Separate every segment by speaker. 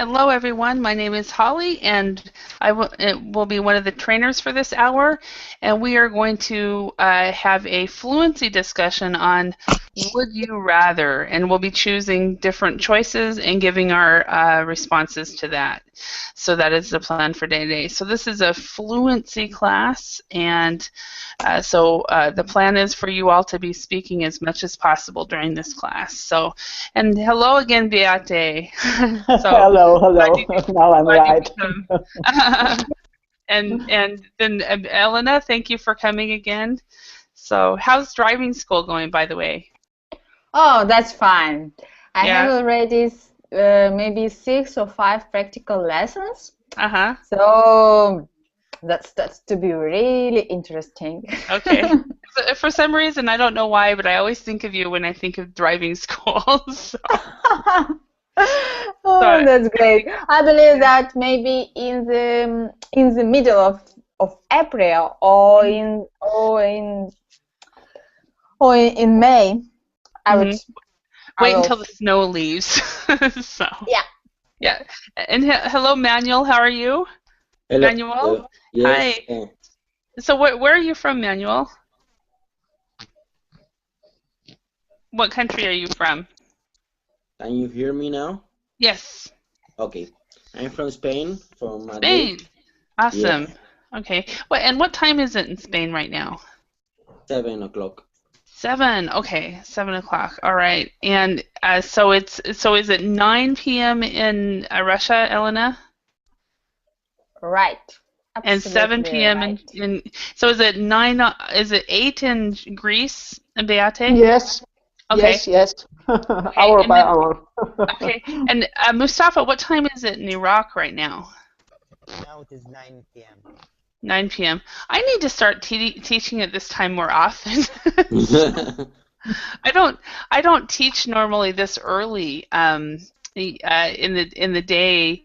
Speaker 1: Hello, everyone. My name is Holly, and will be one of the trainers for this hour. And we are going to have a fluency discussion on would you rather, and we'll be choosing different choices and giving our responses to that. So that is the plan for today. So this is a fluency class, and the plan is for you all to be speaking as much as possible during this class. So, and hello again, Beate.
Speaker 2: Hello. Now I'm
Speaker 1: Glad you
Speaker 2: right.
Speaker 1: could come. and then Elena, thank you for coming again. So, how's driving school going, by the way?
Speaker 3: Oh, that's fine. I
Speaker 1: Yeah.
Speaker 3: have already maybe 6 or 5 practical lessons.
Speaker 1: Uh-huh.
Speaker 3: So that's to be really interesting.
Speaker 1: Okay. For some reason, I don't know why, but I always think of you when I think of driving school. So.
Speaker 3: Oh, that's great. I believe that maybe in the middle of April or in May, I would
Speaker 1: wait until the snow leaves. So yeah. And hello, Manuel. How are you?
Speaker 4: Hello.
Speaker 1: Manuel.
Speaker 4: Yes.
Speaker 1: Hi. So where are you from, Manuel? What country are you from?
Speaker 4: Can you hear me now?
Speaker 1: Yes.
Speaker 4: Okay. I'm from Spain, from Madrid.
Speaker 1: Spain. Awesome.
Speaker 4: Yeah.
Speaker 1: Okay. What time is it in Spain right now?
Speaker 4: 7 o'clock.
Speaker 1: 7. Okay, 7 o'clock. All right. And so is it 9 p.m. in Russia, Elena?
Speaker 3: Right. Absolutely
Speaker 1: and 7 p.m.
Speaker 3: right.
Speaker 1: in so is it 9? Is it 8 in Greece and Beate?
Speaker 2: Yes.
Speaker 1: Okay.
Speaker 2: Yes.
Speaker 1: Okay.
Speaker 2: Hour by hour.
Speaker 1: Okay. And Mustafa, what time is it in Iraq right now?
Speaker 5: Now it is 9 p.m.
Speaker 1: 9 p.m. I need to start teaching at this time more often. I don't teach normally this early in the day.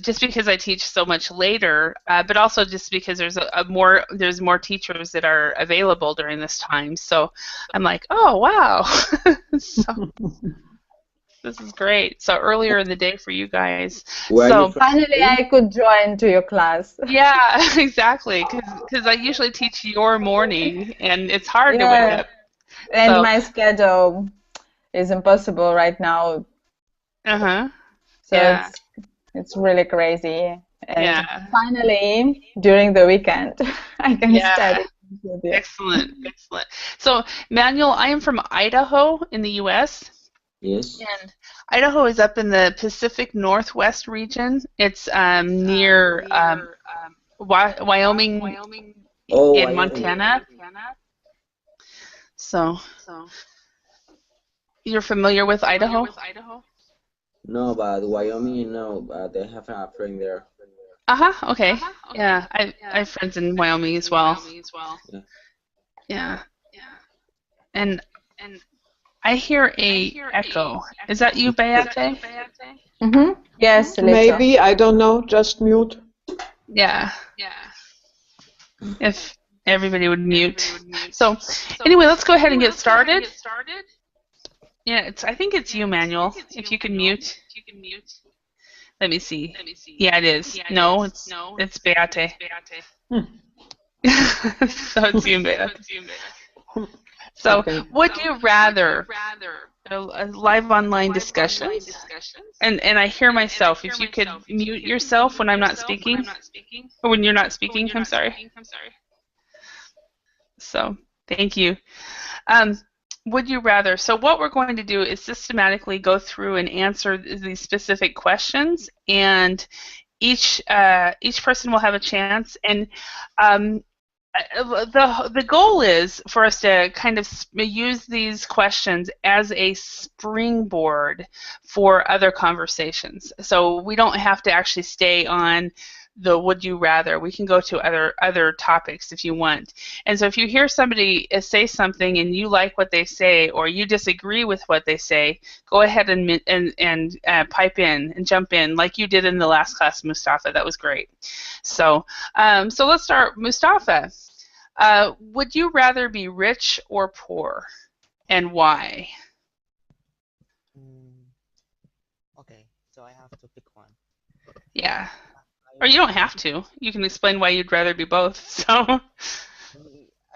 Speaker 1: Just because I teach so much later, but also just because there's more teachers that are available during this time. So I'm like, oh wow, so this is great. So earlier in the day for you guys.
Speaker 4: So
Speaker 3: finally, I could join to your class.
Speaker 1: Yeah, exactly. Because I usually teach your morning, and it's hard to wake up.
Speaker 3: And my schedule is impossible right now. So it's really crazy. And finally, during the weekend, I can study.
Speaker 1: Excellent. So, Manuel, I am from Idaho in the U.S.
Speaker 4: Yes.
Speaker 1: And Idaho is up in the Pacific Northwest region. It's near Wyoming and Montana. So, you're familiar with Idaho?
Speaker 4: No, but Wyoming, no, but I have a friend there.
Speaker 1: Okay. Yeah, I have friends in Wyoming as well. Yeah. And I hear a echo. Is that you, Beate?
Speaker 3: Yes.
Speaker 2: Maybe, I don't know. Just mute.
Speaker 1: Yeah. If everybody would mute. So anyway, let's go ahead and get started. Yeah, I think it's you, Manuel. If you can mute. Let me see. Yeah, it is. No, it's Beate. So it's you, Beate. So, would you rather a live online discussions? And I hear myself. If you could mute yourself when I'm not speaking, or when you're not speaking, I'm sorry. So, thank you. Would you rather? So what we're going to do is systematically go through and answer these specific questions, and each person will have a chance. And the goal is for us to kind of use these questions as a springboard for other conversations. So we don't have to actually stay on the would you rather. We can go to other topics if you want. And so if you hear somebody say something and you like what they say, or you disagree with what they say, go ahead and pipe in and jump in like you did in the last class, Mustafa. That was great. So so let's start. Mustafa, would you rather be rich or poor, and why?
Speaker 5: Okay. so I have to pick one.
Speaker 1: Yeah. Or you don't have to. You can explain why you'd rather be both. So.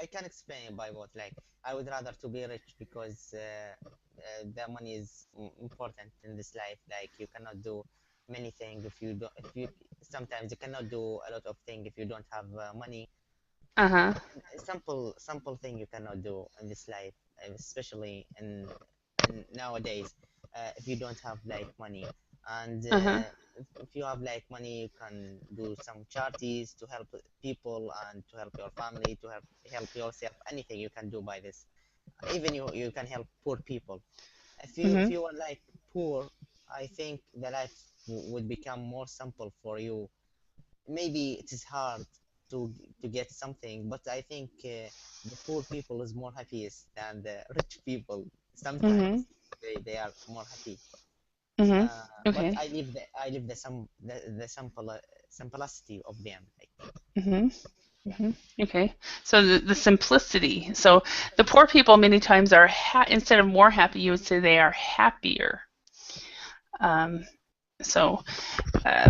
Speaker 5: I can explain by what, like, I would rather to be rich because the money is important in this life. Like, you cannot do many things if you don't. If you sometimes you cannot do a lot of things if you don't have money.
Speaker 1: Uh-huh.
Speaker 5: Simple thing you cannot do in this life, especially in nowadays. If you don't have like money, and
Speaker 1: Uh-huh.
Speaker 5: if you have like money, you can do some charities to help people and to help your family, to help yourself. Anything you can do by this. Even you can help poor people. If you are like poor, I think the life would become more simple for you. Maybe it is hard to get something, but I think the poor people is more happiest than the rich people. Sometimes they are more happy. But
Speaker 1: Okay.
Speaker 5: I live the simplicity of them. Like,
Speaker 1: Okay. So the simplicity. So the poor people many times are instead of more happy, you would say they are happier. So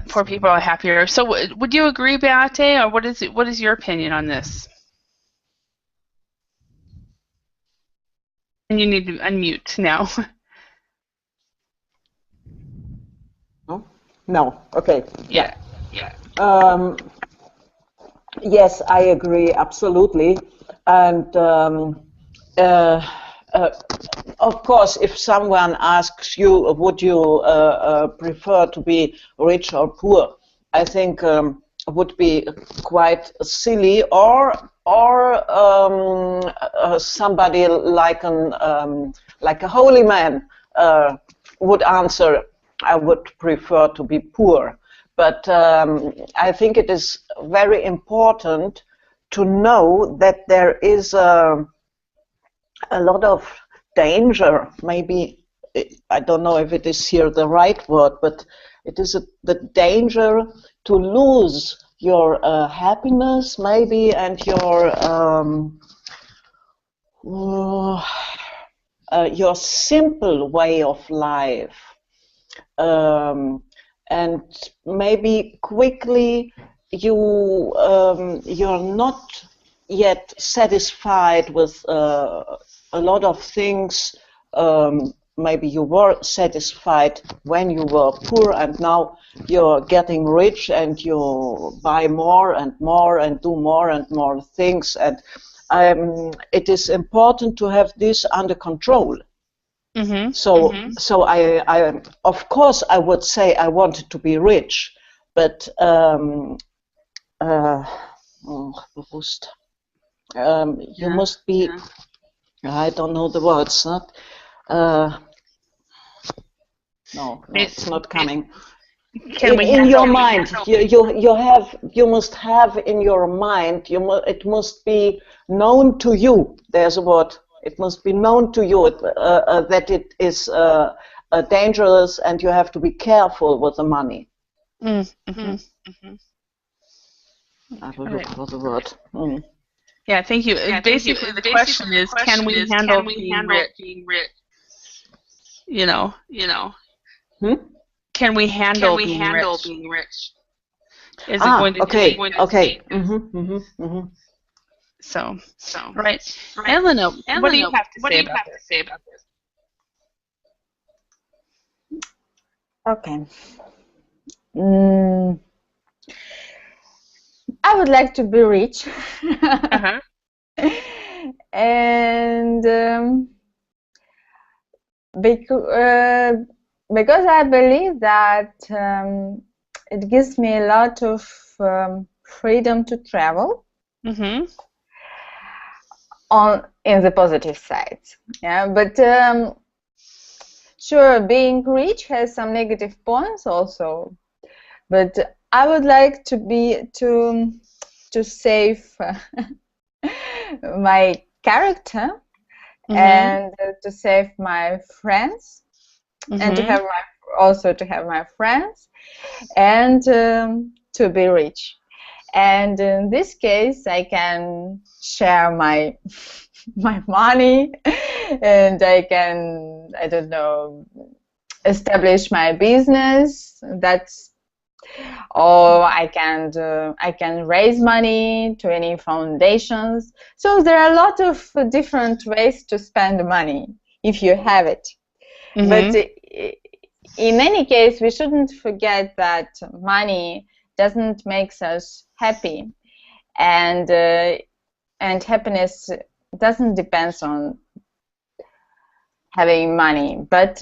Speaker 1: poor people are happier. So would you agree, Beate, or what is your opinion on this? And you need to unmute now.
Speaker 2: No. Okay.
Speaker 1: Yeah.
Speaker 2: Yes, I agree absolutely. And of course, if someone asks you, would you prefer to be rich or poor, I think would be quite silly, or somebody like a holy man would answer, I would prefer to be poor. But I think it is very important to know that there is a lot of danger. Maybe, I don't know if it is here the right word, but it is the danger to lose your happiness, maybe, and your simple way of life. And maybe quickly you're not yet satisfied with a lot of things. Maybe you were satisfied when you were poor, and now you're getting rich and you buy more and more and do more and more things. And it is important to have this under control. So I of course I would say I wanted to be rich, but you must be, I don't know the words, no, it's not coming. In your mind, you must have in your mind, it must be known to you. There's a word. It must be known to you that it is dangerous, and you have to be careful with the money. I will look for the word.
Speaker 1: Yeah, thank you. Basically, the question is, can we handle being rich? You know. Can we handle being rich? Is it going to
Speaker 2: okay.
Speaker 1: take?
Speaker 2: Okay.
Speaker 1: So, right. Elena, what do you have to say about this?
Speaker 3: Okay. I would like to be rich. And because I believe that it gives me a lot of freedom to travel. In the positive side, yeah. But sure, being rich has some negative points also. But I would like to save my character and to save my friends, and to have my friends, and to be rich. And in this case, I can share my money, and I can, I don't know, establish my business. Or I can raise money to any foundations. So there are a lot of different ways to spend money if you have it. But in any case, we shouldn't forget that money doesn't make us happy, and happiness doesn't depend on having money. But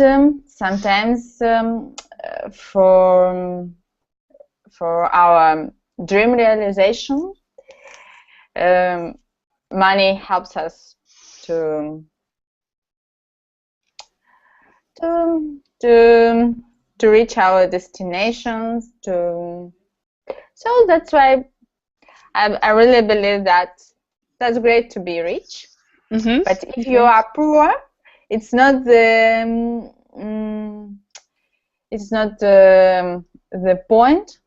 Speaker 3: sometimes for our dream realization, money helps us to reach our destinations. So that's why I really believe that that's great to be rich. But if you are poor, it's not the point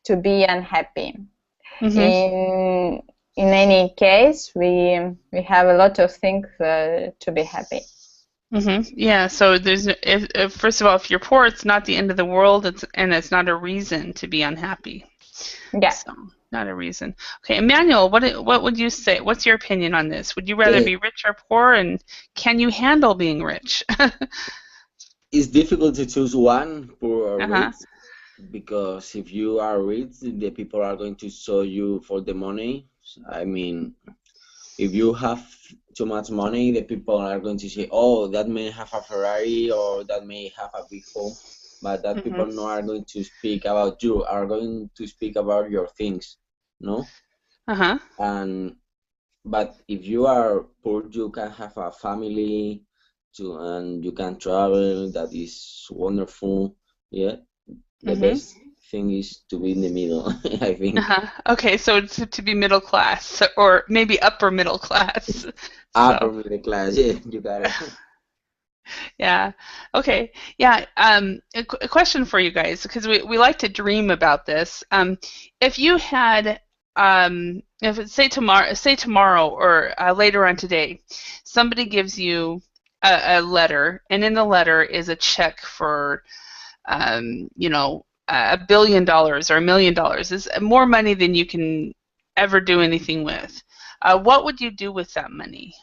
Speaker 3: to be unhappy. In any case, we have a lot of things to be happy.
Speaker 1: Yeah, so there's first of all, if you're poor, it's not the end of the world, and it's not a reason to be unhappy.
Speaker 3: Yeah.
Speaker 1: So, not a reason. Okay, Emmanuel, what would you say? What's your opinion on this? Would you rather be rich or poor, and can you handle being rich?
Speaker 4: It's difficult to choose one, poor or rich, because if you are rich, the people are going to show you for the money. I mean, if you have too much money, the people are going to say, oh, that may have a Ferrari or that may have a big home, but that people no are going to speak about you, are going to speak about your things, no? But if you are poor, you can have a family and you can travel. That is wonderful. Yeah, the best thing is to be in the middle, I think.
Speaker 1: Okay, so to be middle class, or maybe upper middle class.
Speaker 4: Upper middle class, yeah, you got it.
Speaker 1: Yeah. Okay. Yeah. A question for you guys, because we like to dream about this. If you had, if it's say tomorrow or later on today, somebody gives you a letter, and in the letter is a check for, you know, $1 billion or $1 million. It's more money than you can ever do anything with. What would you do with that money?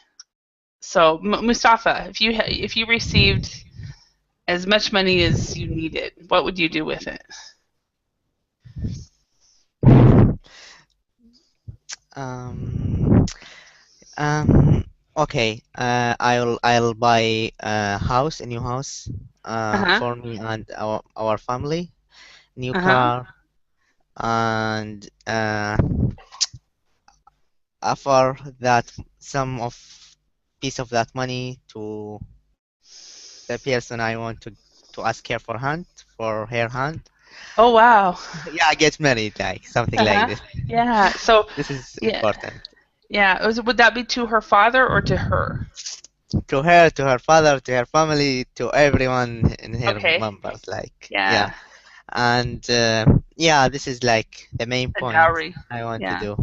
Speaker 1: So, Mustafa, if you received as much money as you needed, what would you do with it?
Speaker 5: Okay. I'll buy a new house, for me and our family, new car, and offer that some of piece of that money to the person I want to ask her for her hand.
Speaker 1: Oh wow.
Speaker 5: Yeah, I get married, like something like this.
Speaker 1: Yeah. So
Speaker 5: this is important.
Speaker 1: Yeah. Would that be to her father or to her?
Speaker 5: To her, to her father, to her family, to everyone in her members, like yeah. And yeah, this is like the main point
Speaker 1: dowry.
Speaker 5: I want to do.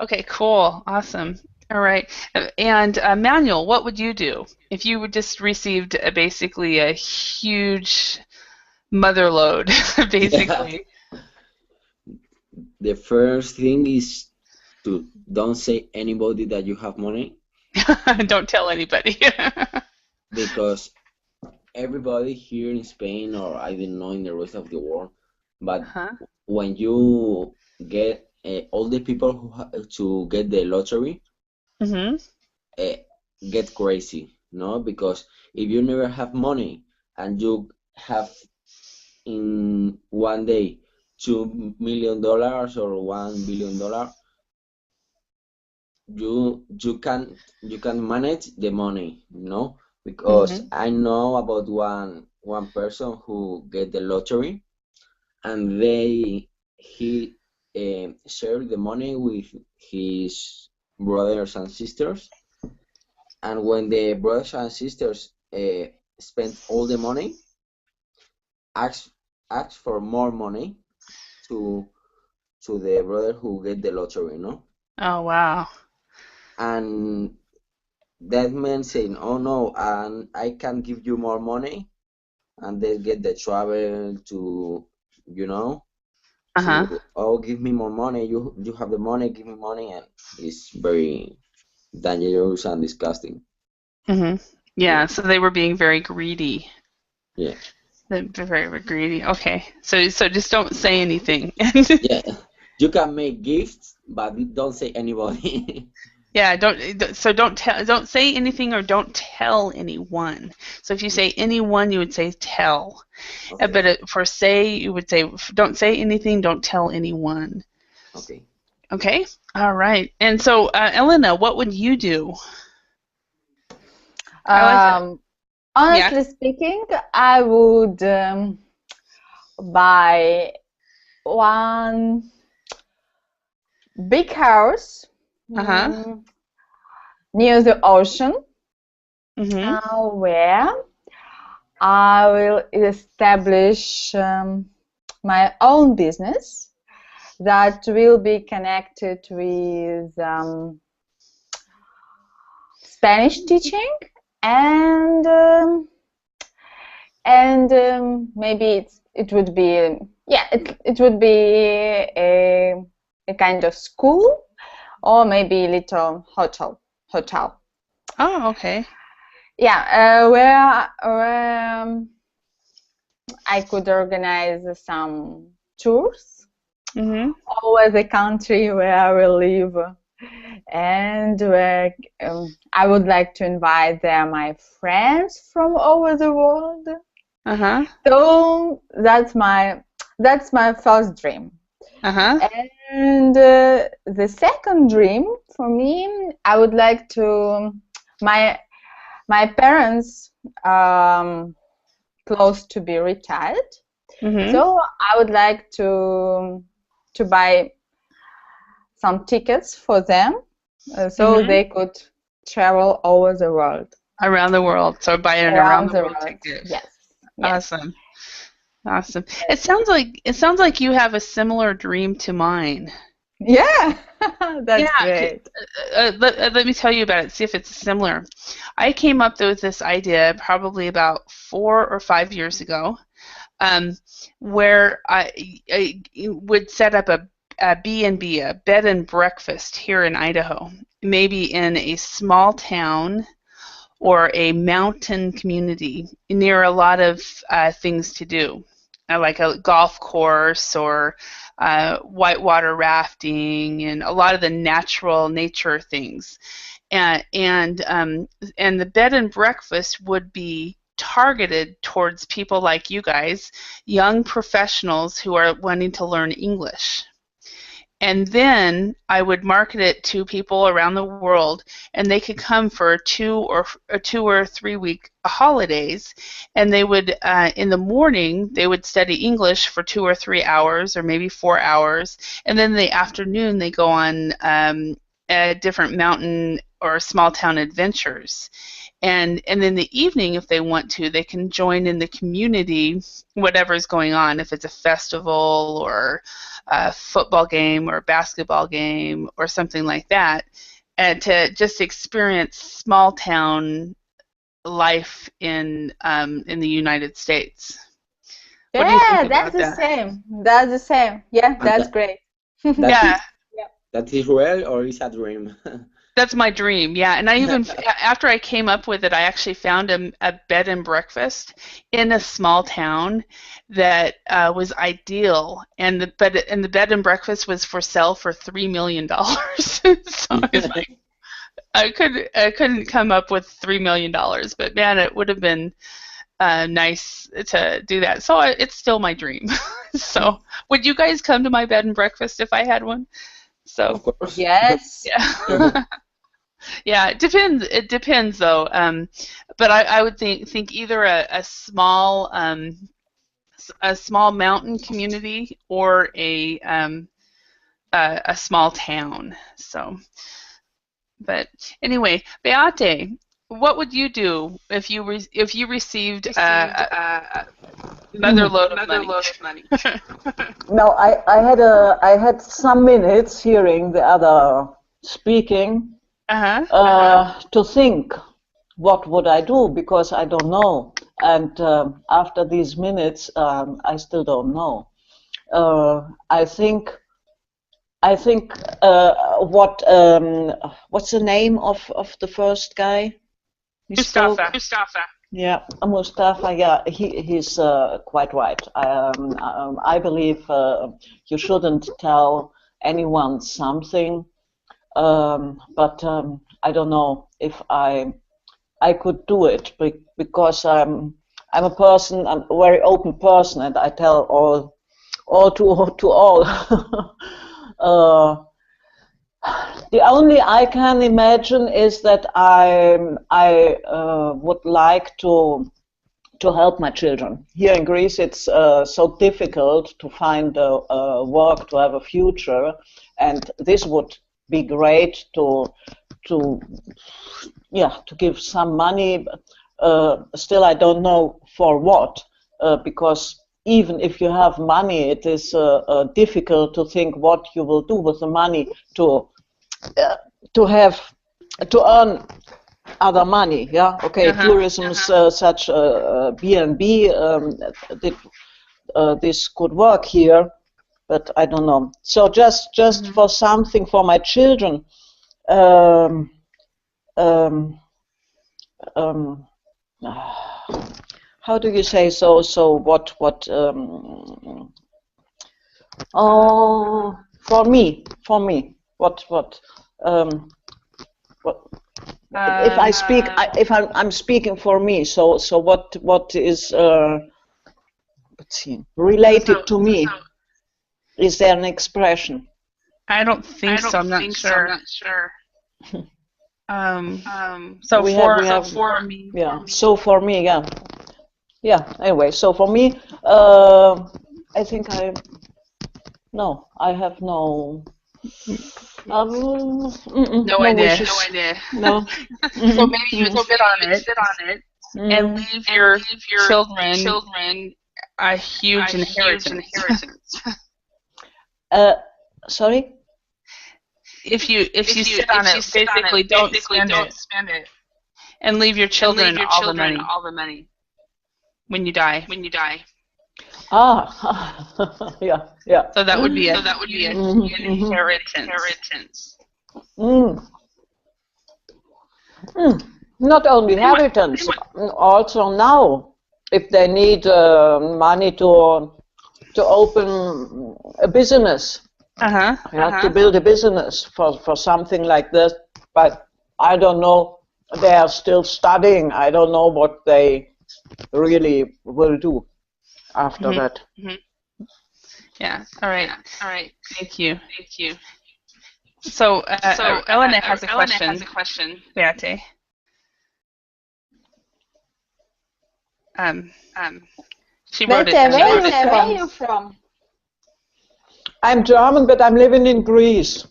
Speaker 1: Okay, cool, awesome. All right, and Manuel, what would you do if you just received basically a huge mother load, basically?
Speaker 4: The first thing is to don't say anybody that you have money.
Speaker 1: Don't tell anybody.
Speaker 4: Because everybody here in Spain, or I don't know in the rest of the world, but when you get all the people who to get the lottery, get crazy, no? Because if you never have money and you have in one day $2 million or $1 billion, you can manage the money, no? Because I know about one person who get the lottery, and he shared the money with his brothers and sisters, and when the brothers and sisters spent all the money, asked for more money to the brother who get the lottery, no?
Speaker 1: Oh wow.
Speaker 4: And that man saying, oh no, and I can give you more money, and they get the travel to, you know,
Speaker 1: Uh-huh.
Speaker 4: to, oh, give me more money. You have the money, give me money, and it's very dangerous and disgusting.
Speaker 1: Mm-hmm.
Speaker 4: Yeah,
Speaker 1: Yeah, so they were being very greedy.
Speaker 4: yeah,
Speaker 1: They're very greedy. Okay. So just don't say anything.
Speaker 4: yeah. You can make gifts, but don't say anybody.
Speaker 1: Yeah, don't say anything or don't tell anyone. So if you say anyone, you would say tell.
Speaker 4: Okay,
Speaker 1: But for say, you would say don't say anything, don't tell anyone.
Speaker 4: okay.
Speaker 1: Okay? All right. And so, Elena, what would you do? I like that.
Speaker 3: Honestly speaking, I would buy one big house near the ocean, where I will establish my own business that will be connected with Spanish teaching and maybe it would be it would be a kind of school or maybe a little hotel.
Speaker 1: Oh, okay.
Speaker 3: Yeah, where I could organize some tours over the country where I will live, and where I would like to invite there my friends from over the world. So that's my first dream. And the second dream for me, I would like to my parents close to be retired, so I would like to buy some tickets for them, so they could travel over the world.
Speaker 1: Around the world. So buy an around the world ticket.
Speaker 3: Yes.
Speaker 1: Awesome. Awesome. It sounds like you have a similar dream to mine.
Speaker 3: Yeah, that's great.
Speaker 1: Let me tell you about it. See if it's similar. I came up with this idea probably about 4 or 5 years ago, where I would set up a B&B, a bed and breakfast here in Idaho, maybe in a small town or a mountain community near a lot of things to do, like a golf course or whitewater rafting and a lot of the nature things. And the bed and breakfast would be targeted towards people like you guys, young professionals who are wanting to learn English. And then I would market it to people around the world, and they could come for 2 or 3 week holidays, and they would in the morning they would study English for 2 or 3 hours or maybe 4 hours, and then in the afternoon they go on different mountain or small town adventures. And in the evening, if they want to, they can join in the community, whatever's going on, if it's a festival or a football game or a basketball game or something like that, and to just experience small town life in the United States.
Speaker 3: Yeah, that's the same. That's the same. Yeah, that's great.
Speaker 4: That is real or is a dream?
Speaker 1: That's my dream, yeah. And I even, after I came up with it, I actually found a bed and breakfast in a small town that was ideal, and the bed and breakfast was for sale for $3 million. So I was like, I couldn't come up with $3 million, but man, it would have been nice to do that. So it's still my dream. So would you guys come to my bed and breakfast if I had one? So
Speaker 4: of course.
Speaker 3: Yes.
Speaker 1: Yeah. Yeah, it depends. It depends, though. But I would think either a small mountain community or a small town. So, but anyway, Beate, what would you do if you received another load of money?
Speaker 2: No, I had some minutes hearing the other speaking. To think what would I do, because I don't know. And after these minutes, I still don't know. I think what's the name of the first guy?
Speaker 1: Mustafa.
Speaker 2: Yeah, Mustafa. Yeah, he's quite right. I believe you shouldn't tell anyone something, but I don't know if I could do it because I'm a person. I'm a very open person, and I tell all to all. The only I can imagine is that I would like to help my children. Here in Greece, it's so difficult to find work, to have a future, and this would be great to give some money. Still, I don't know for what, because even if you have money, it is difficult to think what you will do with the money to earn other money. Yeah, okay. Tourism, such B&B, this could work here, but I don't know. So just for something for my children. How do you say so? So what? Oh, for me. What? If I speak, if I'm speaking for me. So what is let's see, related to me? Is there an expression?
Speaker 1: I don't think so. I'm not sure. So for me.
Speaker 2: Yeah. So for me, yeah. Yeah. Anyway, so for me, I think I have no.
Speaker 1: No idea.
Speaker 2: Wishes.
Speaker 1: No idea.
Speaker 2: No.
Speaker 1: So maybe you sit on it and leave your children a huge inheritance.
Speaker 2: Sorry.
Speaker 1: If you sit on it, basically don't spend it, and leave your children all the money when you die.
Speaker 2: Ah, yeah.
Speaker 1: So that would be an inheritance.
Speaker 2: Not only inheritance, also now, if they need money to open a business, to build a business for something like this. But I don't know. They are still studying. I don't know what they really will do after that.
Speaker 1: Yeah. All right. Thank you. So, Elena has a question. Beate. She wrote it.
Speaker 3: Where are you from?
Speaker 2: I'm German, but I'm living in Greece.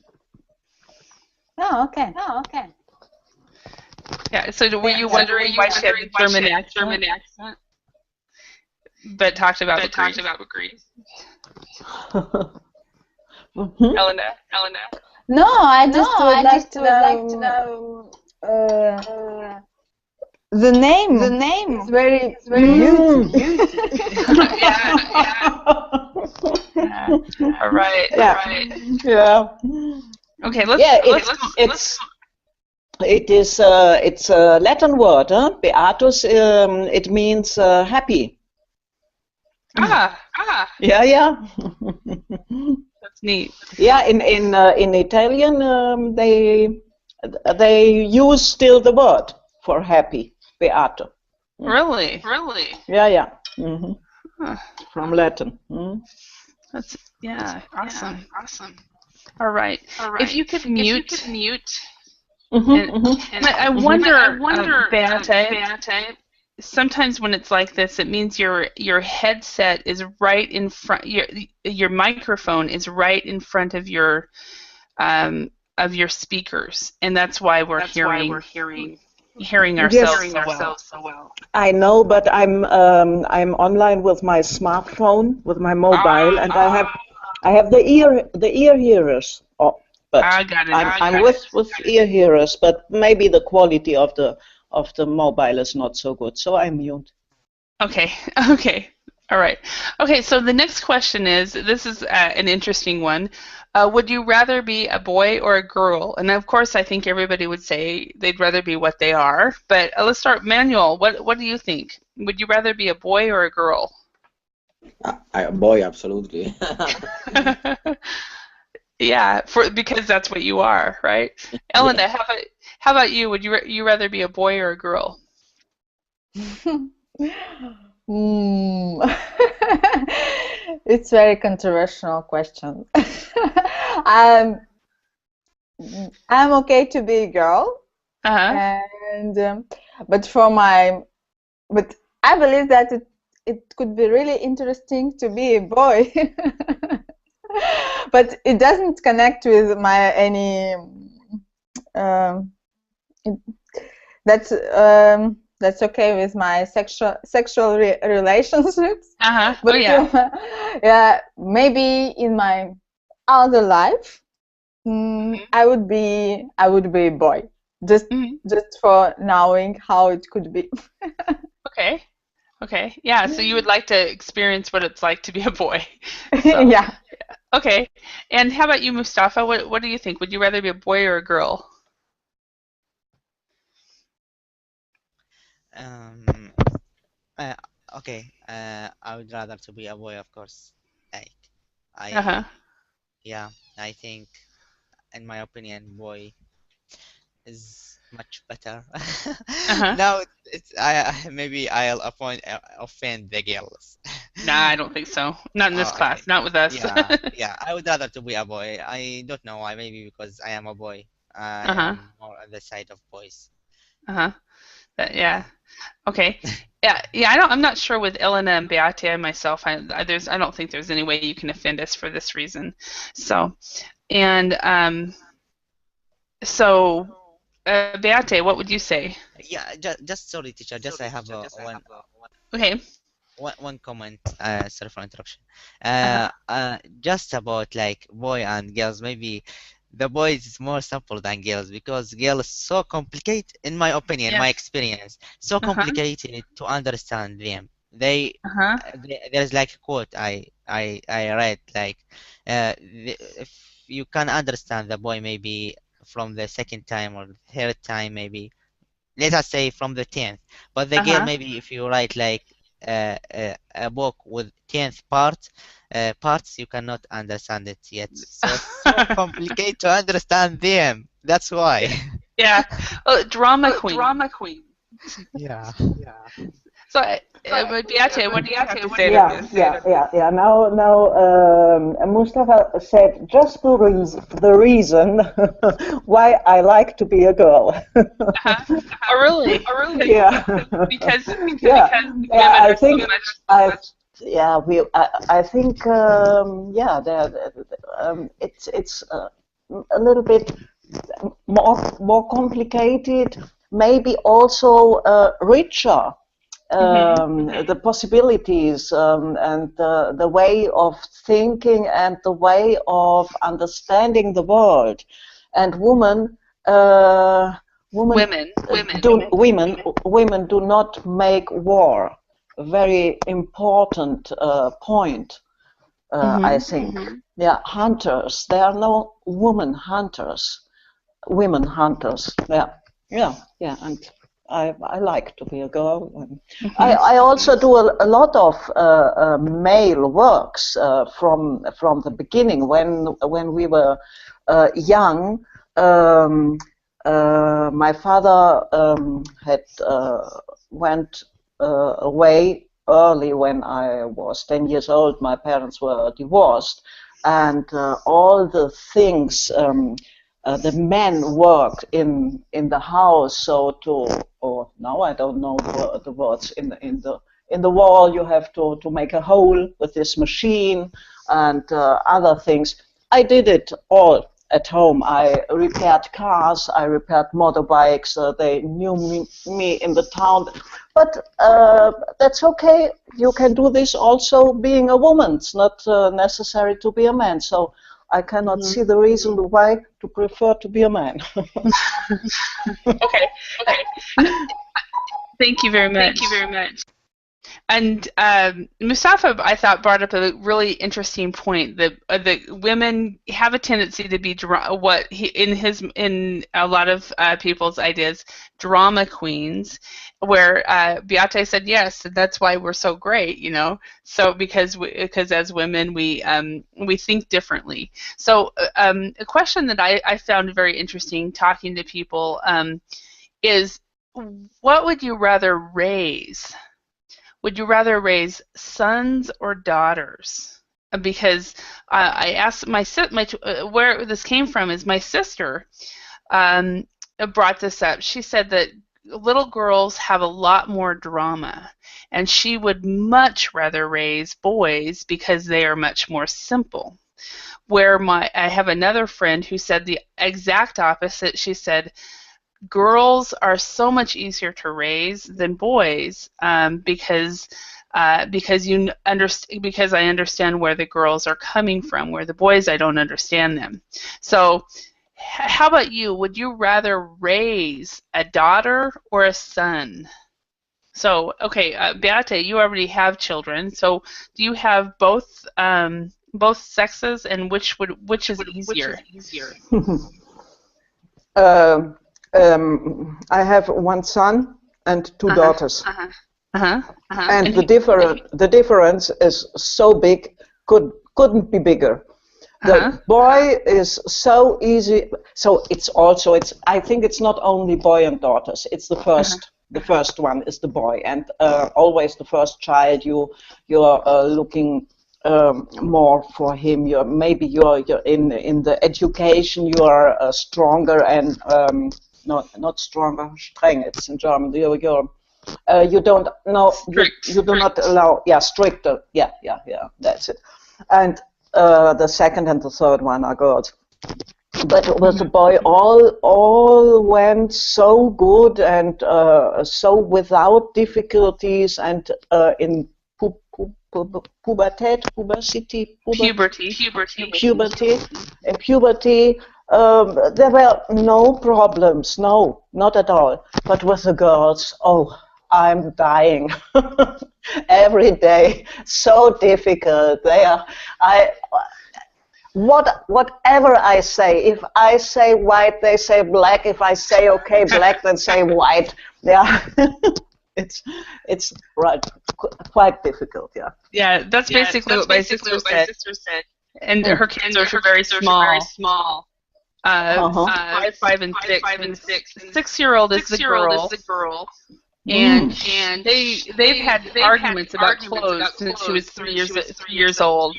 Speaker 3: Oh, okay.
Speaker 1: Yeah. So, were you wondering why she had a German accent? But talked about Greece. Elena.
Speaker 3: No, I just would like to know the name. The name is very huge.
Speaker 1: Yeah. All right.
Speaker 2: Yeah.
Speaker 1: Okay. Let's.
Speaker 2: It's a Latin word. Beatus. It means happy. Yeah.
Speaker 1: That's neat.
Speaker 2: Yeah, in Italian, they use still the word for happy, beato.
Speaker 1: Really?
Speaker 2: Yeah. From Latin.
Speaker 1: That's awesome. All right. If you could mute. I wonder, Beate, sometimes when it's like this, it means your headset is right in front. Your microphone is right in front of your speakers, and that's why we're hearing ourselves so well.
Speaker 2: I know, but I'm online with my smartphone, with my mobile, and I have the ear hearers. But
Speaker 1: I got it.
Speaker 2: I'm with ear hearers, but maybe the quality of the mobile is not so good, so I mute.
Speaker 1: Okay, okay, all right. Okay, so the next question is, this is an interesting one. Would you rather be a boy or a girl? And of course, I think everybody would say they'd rather be what they are. But let's start, Manuel. What do you think? Would you rather be a boy or a girl?
Speaker 4: Boy, absolutely.
Speaker 1: Yeah, because that's what you are, right?
Speaker 4: Yeah.
Speaker 1: Elena, how about you? Would you rather be a boy or a girl?
Speaker 3: Hmm. It's very controversial question. I'm I'm okay to be a girl,
Speaker 1: Uh-huh.
Speaker 3: and but I believe that it could be really interesting to be a boy. But it doesn't connect with my any um, it, that's okay with my sexual relationships.
Speaker 1: Uh-huh. Oh
Speaker 3: But
Speaker 1: yeah.
Speaker 3: yeah, maybe in my other life,
Speaker 1: Mhm.
Speaker 3: I would be a boy. Just
Speaker 1: Mhm.
Speaker 3: just for knowing how it could be.
Speaker 1: Okay. Okay. Yeah, so you would like to experience what it's like to be a boy. So,
Speaker 3: Yeah.
Speaker 1: okay. And how about you, Mustafa? What do you think? Would you rather be a boy or a girl?
Speaker 5: Um, uh, okay. I would rather to be a boy, of course. Like,
Speaker 1: Uh-huh.
Speaker 5: I, yeah, I think, in my opinion, boy is much better.
Speaker 1: Uh-huh.
Speaker 5: Now, maybe I'll offend the girls.
Speaker 1: Nah, I don't think so. Not in this
Speaker 5: Oh, okay.
Speaker 1: class. Not with us.
Speaker 5: Yeah, yeah. I would rather to be a boy. I don't know why. Maybe because I am a boy. I
Speaker 1: Uh-huh.
Speaker 5: am more on the side of boys.
Speaker 1: Uh-huh. Yeah.
Speaker 5: Yeah.
Speaker 1: Okay. Yeah, yeah, I'm not sure with Elena and Beate and myself. I don't think there's any way you can offend us for this reason. So, and Beate, what would you say?
Speaker 5: Yeah. Just sorry, teacher. Just I have
Speaker 1: Okay.
Speaker 5: one comment. Sorry for interruption.
Speaker 1: Uh-huh.
Speaker 5: Just about like boy and girls. Maybe the boys is more simple than girls because girls so complicated, in my opinion,
Speaker 1: Yeah.
Speaker 5: my experience, so
Speaker 1: Uh-huh.
Speaker 5: complicated to understand them.
Speaker 1: Uh-huh.
Speaker 5: There's like a quote I read like, if you can understand the boy maybe from the second time or third time maybe, let us say from the 10th, but the girl
Speaker 1: Uh-huh.
Speaker 5: maybe if you write like a book with 10th parts, you cannot understand it yet, so it's so complicated to understand them, that's why.
Speaker 1: Yeah. Oh, drama queen.
Speaker 5: Yeah.
Speaker 1: So, but Beate, what do you have to say to
Speaker 2: Yeah,
Speaker 1: this?
Speaker 2: yeah, yeah, yeah. Now, Mustafa said just the reason why I like to be a girl.
Speaker 1: Uh-huh. Oh, really?
Speaker 2: Yeah, yeah, yeah.
Speaker 1: Women
Speaker 2: I
Speaker 1: are so
Speaker 2: think
Speaker 1: much.
Speaker 2: yeah, I think yeah, it's a little bit more complicated, maybe also richer.
Speaker 1: Mm-hmm.
Speaker 2: The possibilities and the way of thinking and the way of understanding the world. And uh, women,
Speaker 1: Women.
Speaker 2: women do not make war. A very important point, I
Speaker 1: Mm-hmm.
Speaker 2: think. Yeah, hunters. There are no women hunters. Women hunters. Yeah, yeah, yeah. And I like to be a girl. And
Speaker 1: Mm-hmm.
Speaker 2: I also do a lot of male works from the beginning when we were young. Um, my father had went away early when I was 10 years old. My parents were divorced, and all the things the men work in the house. So or now I don't know the words in the wall. You have to make a hole with this machine and other things. I did it all at home. I repaired cars. I repaired motorbikes. They knew me in the town. But that's okay. You can do this also being a woman. It's not necessary to be a man. So I cannot see the reason why to prefer to be a man.
Speaker 1: Okay. Uh, Thank you very much. And Mustafa, I thought, brought up a really interesting point that women have a tendency to be in a lot of people's ideas, drama queens, where Beate said yes, and that's why we're so great, you know. So because as women we think differently. So a question that I found very interesting talking to people is, what would you rather raise? Would you rather raise sons or daughters? Because I asked where this came from is my sister brought this up. She said that little girls have a lot more drama, and she would much rather raise boys because they are much more simple. Where I have another friend who said the exact opposite. She said, girls are so much easier to raise than boys because I understand where the girls are coming from, where the boys I don't understand them. So how about you? Would you rather raise a daughter or a son? So okay, Beate, you already have children. So do you have both sexes, and which is easier?
Speaker 2: I have one son and two daughters. And
Speaker 1: And
Speaker 2: the difference is so big, couldn't be bigger. The boy is so easy. So I think it's not only boy and daughters. It's the first one is the boy, and always the first child. You're looking more for him. You're in the education. You are stronger and not stronger, streng. It's in German. You don't know. You do not allow. Yeah, stricter. Yeah. That's it. And the second and the third one are girls. But with the boy, all went so good and so without difficulties, and in puberty, there were no problems, no, not at all. But with the girls, oh, I'm dying every day. So difficult. Whatever I say, if I say white, they say black. If I say okay, black, then say white. Yeah, it's right, quite difficult. Yeah.
Speaker 1: Yeah, that's basically what my sister said. And her kids are very small. 5 and 6. The 6-year-old is the girl. And they've had arguments about clothes since she was 3 years old.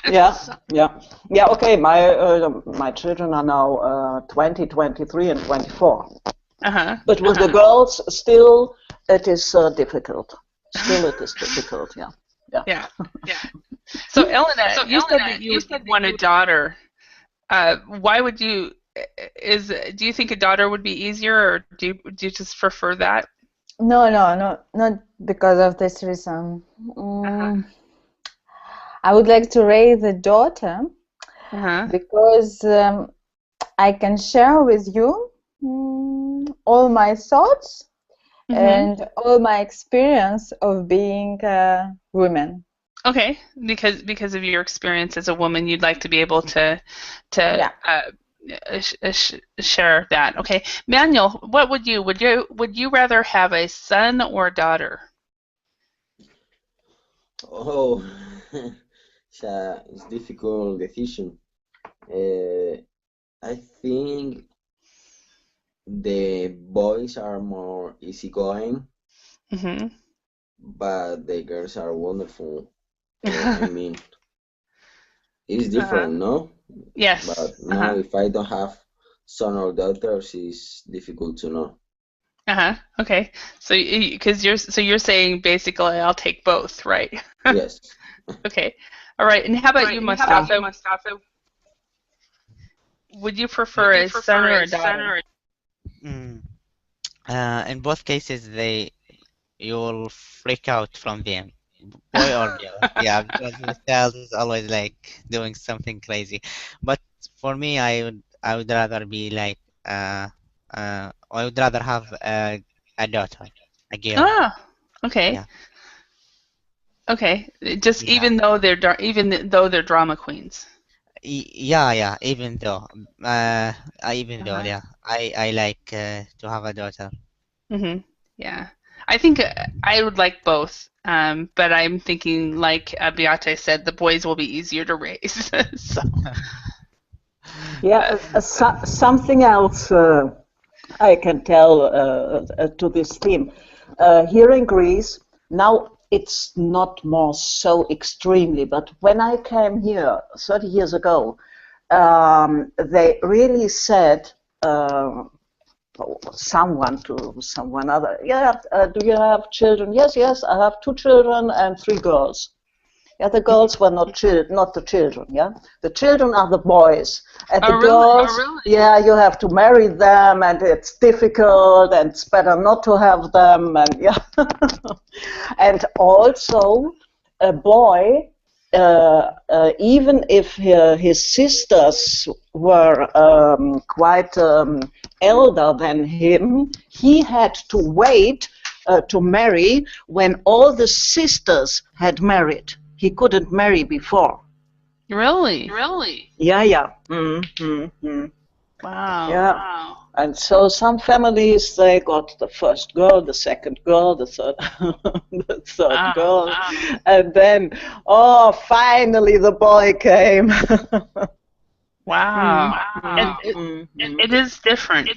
Speaker 2: Yeah. Okay, my children are now 20, 23, and 24. But with the girls, still it is difficult. Still, it is difficult. Yeah.
Speaker 1: So, Elena, you said that you want a daughter. Why would you? Do you think a daughter would be easier, or do you just prefer that?
Speaker 3: No, not because of this reason. I would like to raise a daughter because I can share with you all my thoughts and all my experience of being a woman.
Speaker 1: Okay, because of your experience as a woman, you'd like to be able to share that. Okay, Manuel, what would you rather have a son or a daughter?
Speaker 4: Oh, it's a difficult decision. I think the boys are more easygoing, but the girls are wonderful. I mean, it's different, no?
Speaker 1: Yes.
Speaker 4: But now, if I don't have son or daughters, it's difficult to know.
Speaker 1: Okay. So, because you're saying basically, I'll take both, right?
Speaker 4: Yes.
Speaker 1: Okay. All right. And how about you, Mustafa? Would you prefer a son or a daughter?
Speaker 5: In both cases, you'll freak out from them, boy or girl. Yeah, because the child is always like doing something crazy. But for me, I would rather be like I would rather have a daughter, a girl.
Speaker 1: Okay.
Speaker 5: Yeah.
Speaker 1: Okay. Just
Speaker 5: Yeah.
Speaker 1: even though they're drama queens.
Speaker 5: Yeah. Even though,
Speaker 1: Uh-huh.
Speaker 5: yeah, I like to have a daughter.
Speaker 1: Yeah. I think I would like both. But I'm thinking, like Beate said, the boys will be easier to raise. So,
Speaker 2: Yeah, something else I can tell to this theme. Here in Greece, now it's not more so extremely, but when I came here 30 years ago, they really said, someone to someone other, yeah, do you have children? Yes, yes, I have 2 children and 3 girls. Yeah, the girls were not not the children. Yeah, the children are the boys, and the
Speaker 1: oh, really?
Speaker 2: girls. Yeah, you have to marry them, and it's difficult, and it's better not to have them, and yeah. And also, a boy, even if his sisters were quite elder than him, he had to wait to marry when all the sisters had married. He couldn't marry before.
Speaker 1: Really?
Speaker 2: Yeah. Mm-hmm.
Speaker 1: Wow.
Speaker 2: Yeah. And so some families, they got the first girl, the second girl, the third, the third girl, and then, oh, finally the boy came.
Speaker 1: Wow. And it is different.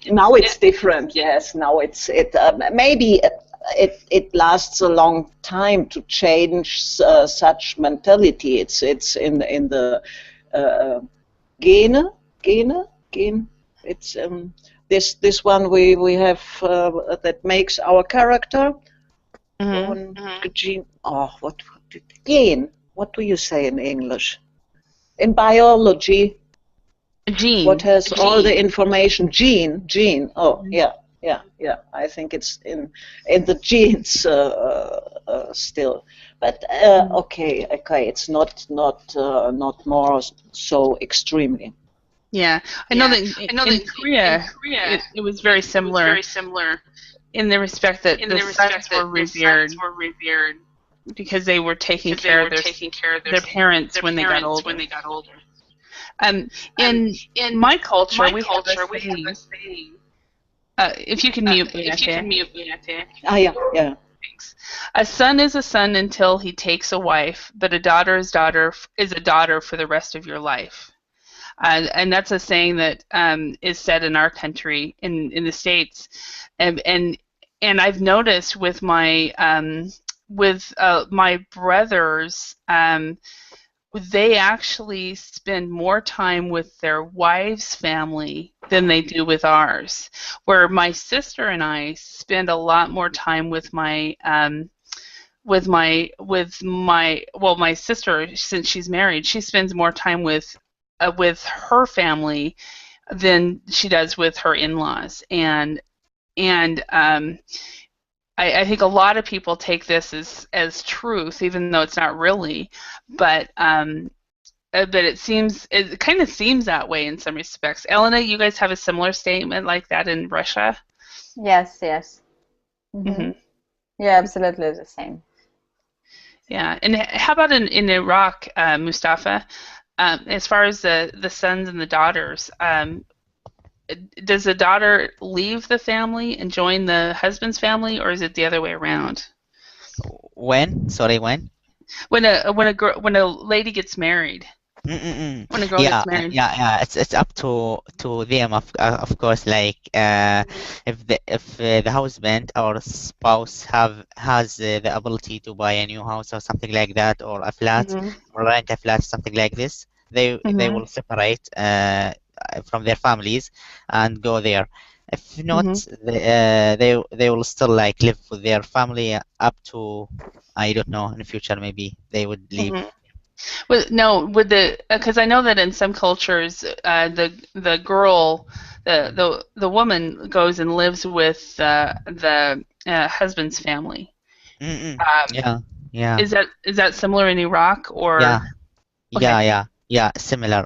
Speaker 2: Now it's different. Yes, now it maybe it lasts a long time to change such mentality. It's in the gene. It's this one we have that makes our character. Gene. Oh, gene? What do you say in English? In biology.
Speaker 1: Gene.
Speaker 2: What has all the information? Gene. Oh, yeah. I think it's in the genes still, but okay. It's not more so extremely.
Speaker 1: Yeah, I know that in Korea, it was very similar in the respect that the sons were revered because they were taking care of their parents when they got older. In my culture, we have a saying. If you can mute me,
Speaker 2: Ah, yeah.
Speaker 1: Thanks. A son is a son until he takes a wife, but a daughter is a daughter for the rest of your life. And that's a saying that is said in our country, in the States, and I've noticed with my brothers. They actually spend more time with their wives' family than they do with ours. Where my sister and I spend a lot more time with my sister, since she's married, she spends more time with her family than she does with her in-laws, and I think a lot of people take this as truth, even though it's not really. But it kind of seems that way in some respects. Elena, you guys have a similar statement like that in Russia?
Speaker 3: Yes. Mm-hmm. Yeah, absolutely the same.
Speaker 1: Yeah, and how about in Iraq, Mustafa? As far as the sons and the daughters, does the daughter leave the family and join the husband's family, or is it the other way around?
Speaker 5: When? Sorry, when?
Speaker 1: When a lady gets married. When a girl gets married.
Speaker 5: Yeah. It's up to them, of course. Like if the husband or spouse has the ability to buy a new house or something like that, or a flat, or rent a flat, something like this, they will separate from their families and go there. If not, they will still like live with their family up to, I don't know, in the future maybe they would leave.
Speaker 1: Because I know that in some cultures, the girl, the woman goes and lives with the husband's family.
Speaker 5: Yeah.
Speaker 1: Is that similar in Iraq or?
Speaker 5: Yeah, similar.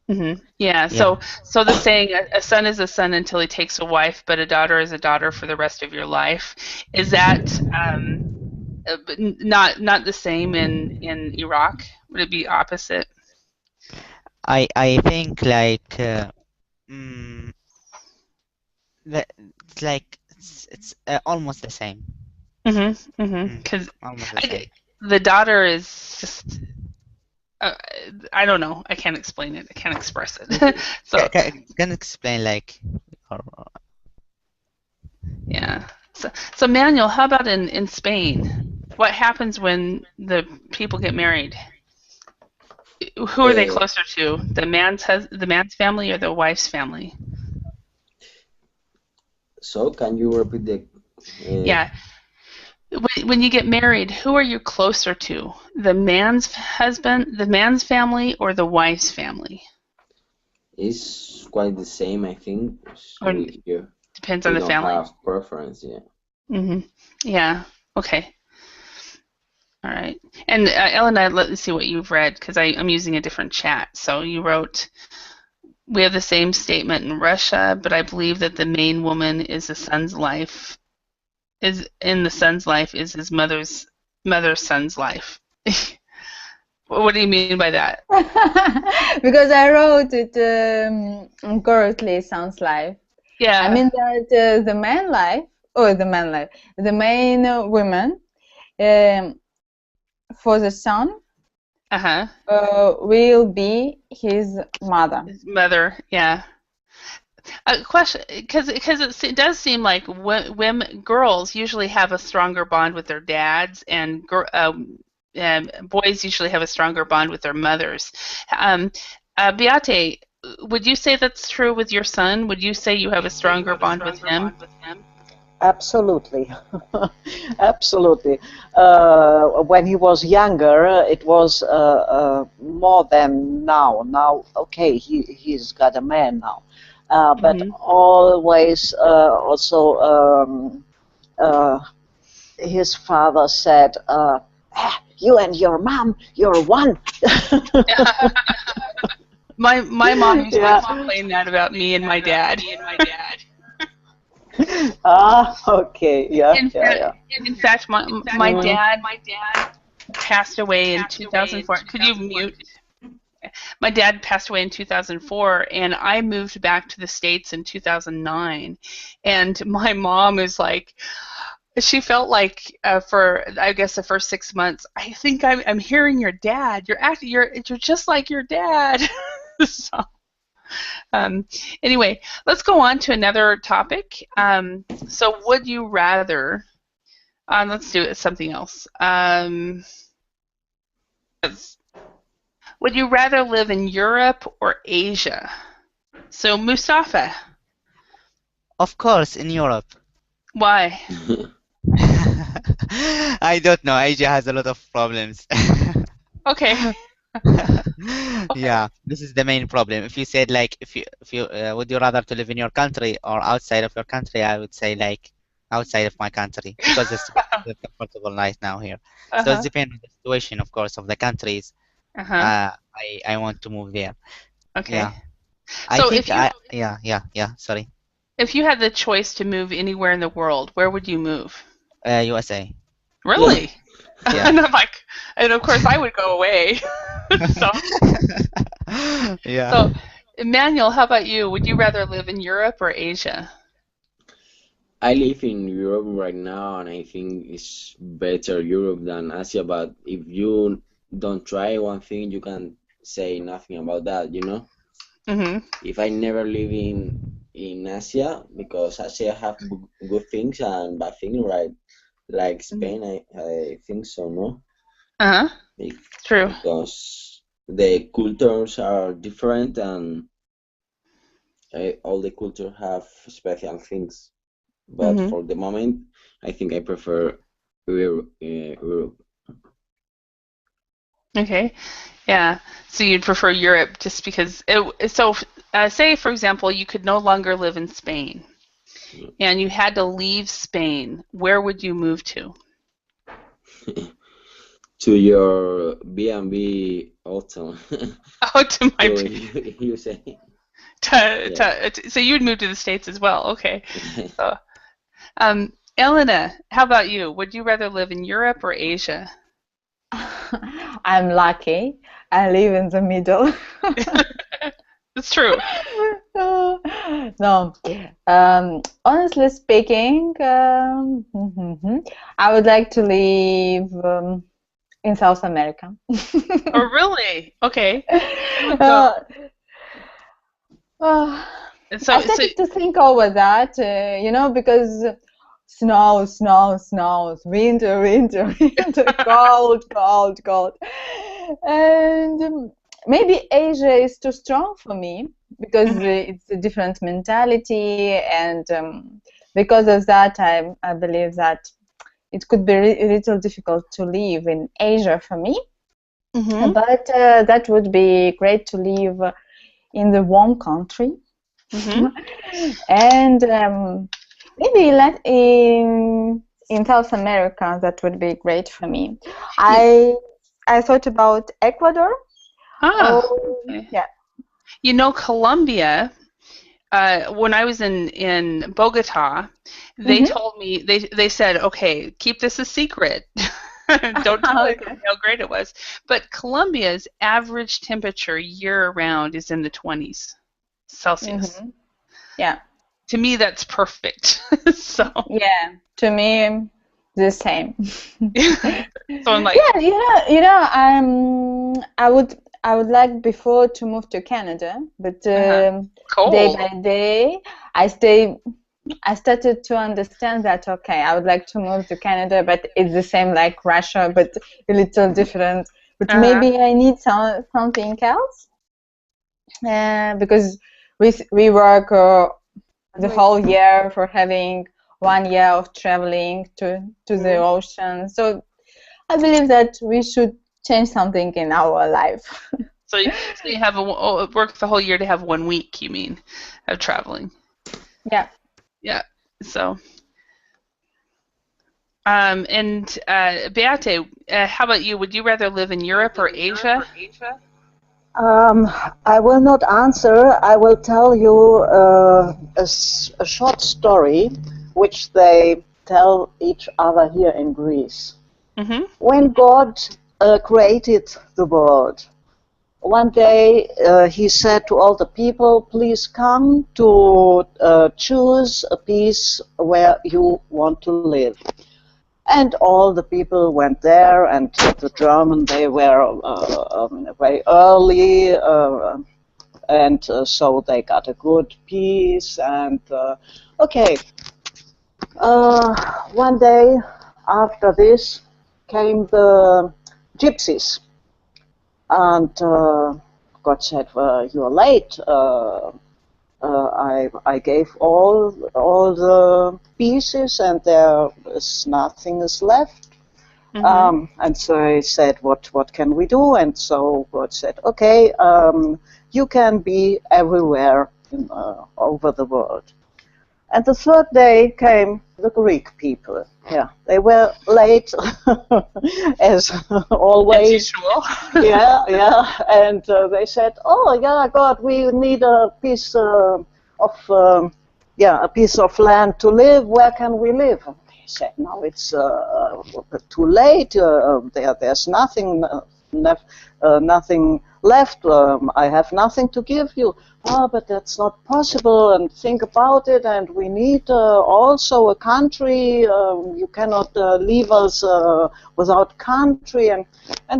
Speaker 1: Yeah.
Speaker 6: Yeah.
Speaker 1: So the saying, a son is a son until he takes a wife, but a daughter is a daughter for the rest of your life. Is that not the same in Iraq? Would it be opposite?
Speaker 6: I think like mm, it's like it's almost the same.
Speaker 1: Because
Speaker 6: Almost the same.
Speaker 1: the daughter is just I don't know. I can't explain it. I can't express it. So
Speaker 6: Can explain like or,
Speaker 1: yeah. So Manuel, how about in Spain? What happens when the people get married? Who are they
Speaker 4: Uh,
Speaker 1: closer to? The man's family or the wife's family?
Speaker 4: so can you repeat the? Uh,
Speaker 1: Yeah. When you get married, who are you closer to? The man's husband, the man's family, or the wife's family?
Speaker 4: it's quite the same, I think.
Speaker 1: Or
Speaker 4: We here
Speaker 1: depends on
Speaker 4: we
Speaker 1: the
Speaker 4: don't
Speaker 1: family.
Speaker 4: have preference. Yeah.
Speaker 1: Yeah. Okay. All right. And Elena, let's see what you've read because I'm using a different chat. So you wrote, we have the same statement in Russia, but I believe that the main woman is the son's life. Is in the son's life is his mother's son's life. What do you mean by that?
Speaker 3: Because I wrote it correctly, sounds like.
Speaker 1: Yeah.
Speaker 3: I mean that the man life, the main woman for the son will be his mother.
Speaker 1: His mother, yeah. A question, because it does seem like women, girls usually have a stronger bond with their dads, and boys usually have a stronger bond with their mothers. Beate, would you say that's true with your son? Would you say you have a stronger bond with him?
Speaker 2: Absolutely, absolutely. When he was younger, it was more than now. Now, okay, he's got a man now, but always also his father said, "You and your mom, you're one."
Speaker 1: My mom used to complain that about me and my dad.
Speaker 2: Okay, yeah.
Speaker 1: In fact, my dad passed away in 2004. Could you mute? My dad passed away in 2004, and I moved back to the States in 2009. And my mom is like, she felt like for I guess the first 6 months, I think I'm hearing your dad. You're just like your dad. So. Anyway, let's go on to another topic. So would you rather, let's do something else. Would you rather live in Europe or Asia? So Mustafa.
Speaker 6: Of course, in Europe.
Speaker 1: Why?
Speaker 6: I don't know. Asia has a lot of problems.
Speaker 1: Okay.
Speaker 6: Yeah, this is the main problem. If you said like, if you would you rather to live in your country or outside of your country, I would say like outside of my country because it's a comfortable life now here. So it depends on the situation, of course, of the countries. I want to move there.
Speaker 1: Okay.
Speaker 6: Yeah.
Speaker 1: So
Speaker 6: I think sorry.
Speaker 1: If you had the choice to move anywhere in the world, where would you move?
Speaker 6: USA.
Speaker 1: Really?
Speaker 6: Yeah.
Speaker 1: And I'm like, and of course I would go away. So.
Speaker 6: Yeah.
Speaker 1: So, Emmanuel, how about you? Would you rather live in Europe or Asia?
Speaker 4: I live in Europe right now, and I think it's better Europe than Asia. But if you don't try one thing, you can say nothing about that, you know? If I never live in Asia, because Asia have good things and bad things, right? Like Spain, I think so, no?
Speaker 1: True.
Speaker 4: Because the cultures are different, and all the cultures have special things. But for the moment, I think I prefer Europe.
Speaker 1: Okay. Yeah. So you'd prefer Europe just because say for example you could no longer live in Spain and you had to leave Spain, where would you move to?
Speaker 4: to your B&B autumn.
Speaker 1: Oh, to my
Speaker 4: So you say, yeah.
Speaker 1: so you would move to the States as well. Okay. So, Elena, how about you? Would you rather live in Europe or Asia?
Speaker 3: I'm lucky. I live in the middle.
Speaker 1: It's true.
Speaker 3: No, honestly speaking, I would like to live in South America.
Speaker 1: Oh, really? Okay.
Speaker 3: I started to think over that, because snows, winter, cold. And maybe Asia is too strong for me because it's a different mentality, and because of that, I believe that it could be a little difficult to live in Asia for me. But that would be great to live in the warm country. And maybe in South America, that would be great for me. I thought about Ecuador.
Speaker 1: Okay.
Speaker 3: Yeah.
Speaker 1: You know, Colombia, when I was in Bogota, they told me, they said, okay, keep this a secret. Don't tell anybody how great it was. But Colombia's average temperature year-round is in the 20s Celsius.
Speaker 3: Yeah.
Speaker 1: To me, that's perfect. So.
Speaker 3: Yeah. To me, the same.
Speaker 1: So I'm like.
Speaker 3: Yeah. I would like before to move to Canada, but
Speaker 1: cold.
Speaker 3: Day by day, I started to understand that, okay, I would like to move to Canada, but it's the same like Russia, but a little different. But maybe I need something else, because we work the whole year for having 1 year of traveling to the ocean. So I believe that we should change something in our life.
Speaker 1: So you have work the whole year to have 1 week, you mean, of traveling?
Speaker 3: Yeah.
Speaker 1: Yeah. So, and Beate, how about you? Would you rather live in Europe or Asia?
Speaker 2: I will not answer. I will tell you a short story which they tell each other here in Greece. When God created the world, one day he said to all the people, please come to choose a place where you want to live. And all the people went there, and the German, they were very early, and so they got a good piece. And okay, one day after this came the gypsies, and God said, well, you're late. I gave all the pieces, and there is nothing is left. And so I said, what can we do? And so God said, okay, you can be everywhere over the world. And the third day came the Greek people. Yeah, they were late, as always.
Speaker 1: As usual.
Speaker 2: Yeah. And they said, "Oh, yeah, God, we need a piece of land to live. Where can we live?" And they said, "No, it's too late. There's nothing left. I have nothing to give you." "Oh, but that's not possible, and think about it, and we need also a country. You cannot leave us without country." And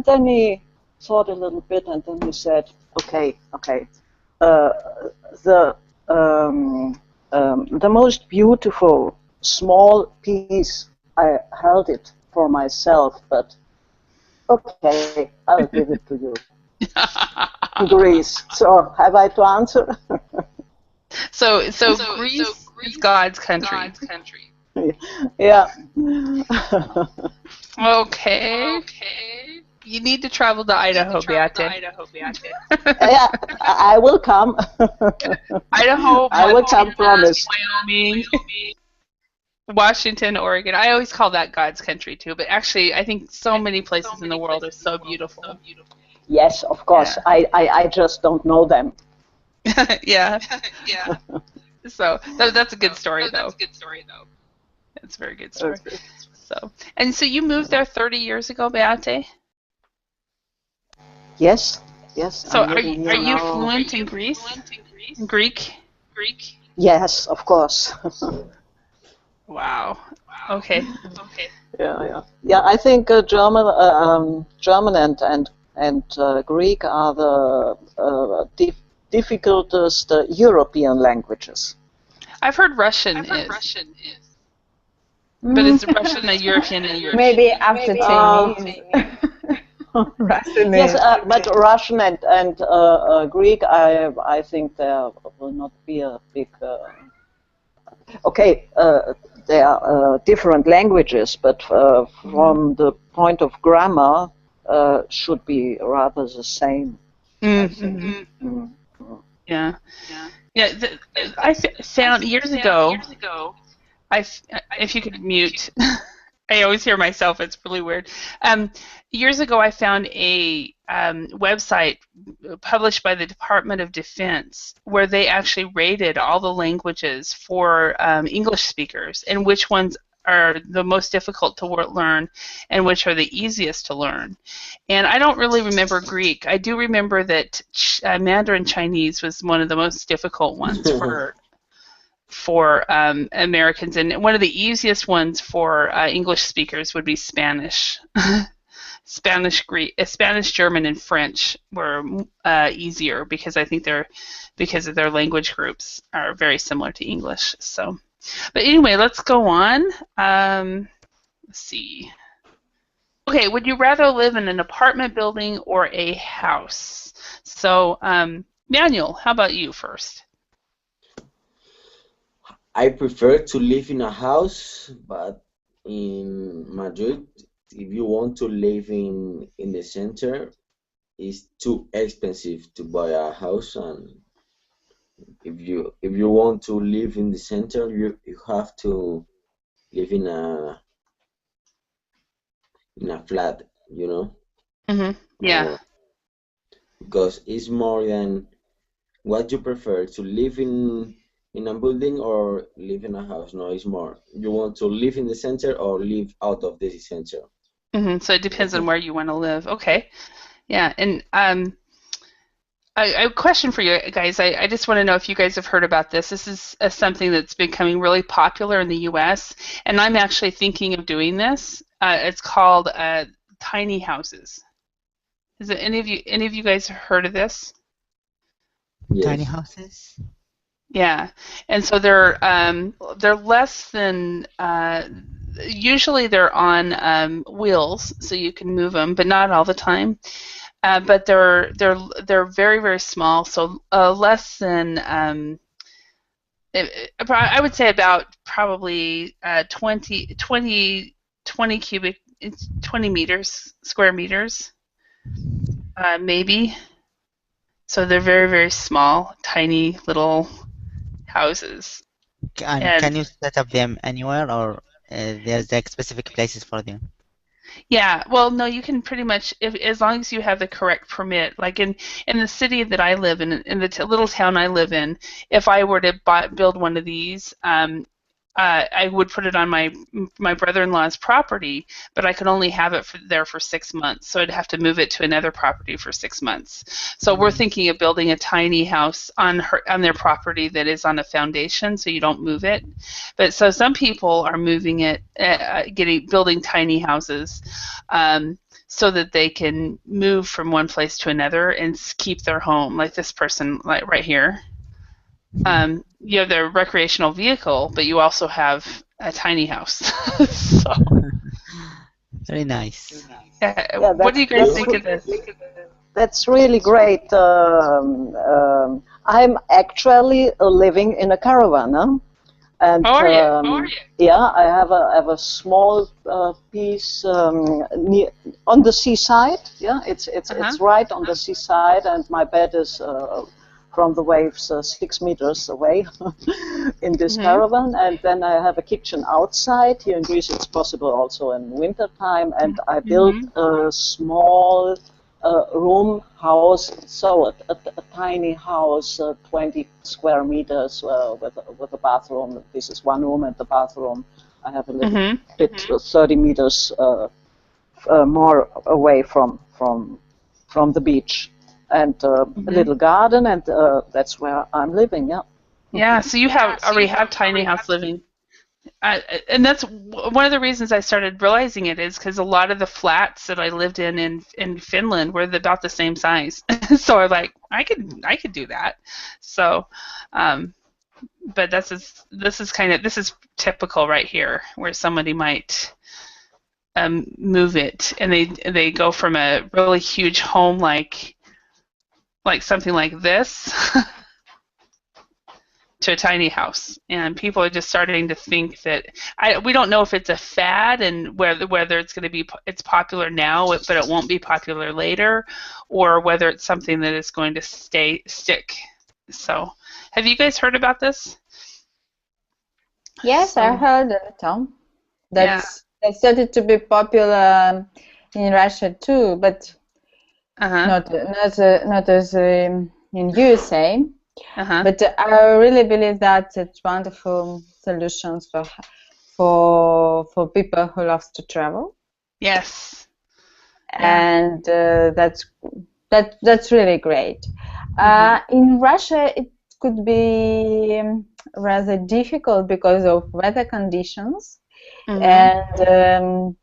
Speaker 2: then he thought a little bit, and then he said, okay. The most beautiful small piece, I held it for myself, but okay, I'll give it to you. Greece. So, have I to answer?
Speaker 1: So Greece is God's country.
Speaker 2: Yeah.
Speaker 1: Okay. You need to travel to Idaho, Beate.
Speaker 2: Yeah, I will come.
Speaker 1: Idaho,
Speaker 2: I will come, promise.
Speaker 1: Wyoming. Washington, Oregon. I always call that God's country too, but actually, I think so many places in the world are so beautiful.
Speaker 2: Yes, of course.
Speaker 1: Yeah.
Speaker 2: I just don't know them.
Speaker 1: Yeah. So that's a good story, though. It's a very good story. So you moved there 30 years ago, Beate?
Speaker 2: Yes.
Speaker 1: So
Speaker 2: I'm
Speaker 1: are
Speaker 2: living
Speaker 1: you
Speaker 2: here now.
Speaker 1: fluent in Greek?
Speaker 2: Yes, of course.
Speaker 1: Wow. Okay.
Speaker 2: Yeah. I think German and Greek are the difficultest European languages.
Speaker 1: I've heard Russian is. But is Russian a European language?
Speaker 3: Maybe after Chinese. Russian
Speaker 2: Yes,
Speaker 3: is.
Speaker 2: but Russian and Greek, I think there will not be a big. Okay, they are different languages, but from the point of grammar, should be rather the same.
Speaker 1: Mm-hmm. Yeah. I found years ago. If you could mute, I always hear myself. It's really weird. Years ago, I found a website published by the Department of Defense where they actually rated all the languages for English speakers and which ones are the most difficult to learn and which are the easiest to learn. And I don't really remember Greek. I do remember that Mandarin Chinese was one of the most difficult ones for Americans, and one of the easiest ones for English speakers would be Spanish. Spanish, German, and French were easier because I think because of their language groups are very similar to English. So, but anyway, let's go on. Let's see. Okay, would you rather live in an apartment building or a house? So, Manuel, how about you first?
Speaker 4: I prefer to live in a house, but in Madrid, if you want to live in the center, it's too expensive to buy a house, and if you want to live in the center, you have to live in a flat, you know.
Speaker 1: Mm-hmm. Yeah.
Speaker 4: Because it's more than what you prefer, to live in a building or live in a house. No, it's more you want to live in the center or live out of the center.
Speaker 1: Mm-hmm. So it depends on where you want to live. Okay. Yeah. And I have a question for you guys. I just want to know if you guys have heard about this. This is something that's becoming really popular in the U.S., and I'm actually thinking of doing this. It's called tiny houses. Is it any of you guys heard of this?
Speaker 4: Yes.
Speaker 6: Tiny houses?
Speaker 1: Yeah, and so they're less than usually they're on wheels, so you can move them, but not all the time. But they're very, very small, so less than I would say about probably 20 meters, square meters, maybe. So they're very, very small, tiny little houses.
Speaker 6: And can you set up them anywhere, or there's like specific places for them?
Speaker 1: Yeah, well, no, you can pretty much, as long as you have the correct permit. Like in the city that I live in the little town I live in, if I were to build one of these, I would put it on my brother-in-law's property, but I could only have it there for 6 months, so I'd have to move it to another property for 6 months. So we're thinking of building a tiny house on their property that is on a foundation, so you don't move it. But so some people are moving it, building tiny houses, so that they can move from one place to another and keep their home, like this person, like right here. You have the recreational vehicle, but you also have a tiny house. So,
Speaker 6: very nice.
Speaker 1: What do you guys think of this?
Speaker 2: That's really great. I'm actually living in a caravan. And,
Speaker 1: How are you?
Speaker 2: Yeah, I have a small piece on the seaside. Yeah, it's right on the seaside, and my bed is from the waves 6 meters away in this caravan, and then I have a kitchen outside. Here in Greece it's possible also in winter time, and I built a small room house, so a tiny house, 20 square meters with a bathroom. This is one room and the bathroom. I have a little bit 30 meters more away from the beach, and a little garden, and that's where I'm living. Yeah.
Speaker 1: Yeah. So you already have tiny house living. And that's one of the reasons I started realizing it, is because a lot of the flats that I lived in Finland were about the same size. So I'm like, I could do that. So, but this is typical right here, where somebody might move it, and they go from a really huge home like something like this to a tiny house, and people are just starting to think that we don't know if it's a fad and whether it's going to be popular now but it won't be popular later, or whether it's something that is going to stick. So, have you guys heard about this?
Speaker 3: Yes, I heard it, Tom. That started to be popular in Russia too, but not as in USA. But I really believe that it's wonderful solutions for people who love to travel.
Speaker 1: Yes.
Speaker 3: And that's really great. In Russia, it could be rather difficult because of weather conditions, and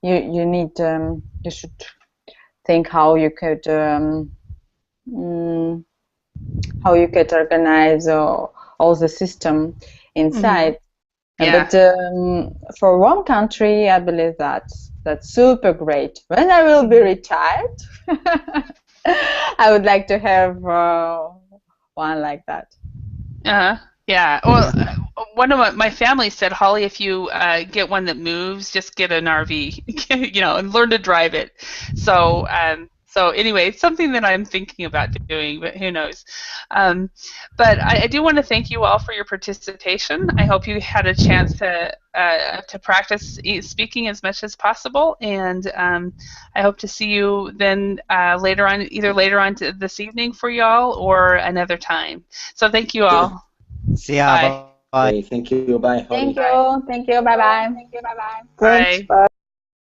Speaker 3: you should think how you could organize all the system inside. But for one country, I believe that's super great. When I will be retired, I would like to have one like that.
Speaker 1: Yeah. Well, one of my family said, Holly, if you get one that moves, just get an RV, and learn to drive it. So anyway, it's something that I'm thinking about doing, but who knows. But I do want to thank you all for your participation. I hope you had a chance to practice speaking as much as possible, and I hope to see you then later on this evening for y'all or another time. So thank you all.
Speaker 6: See ya. Bye.
Speaker 4: Okay, thank you. Bye, Holly.
Speaker 3: Thank you. Bye bye.
Speaker 2: Thanks. Bye.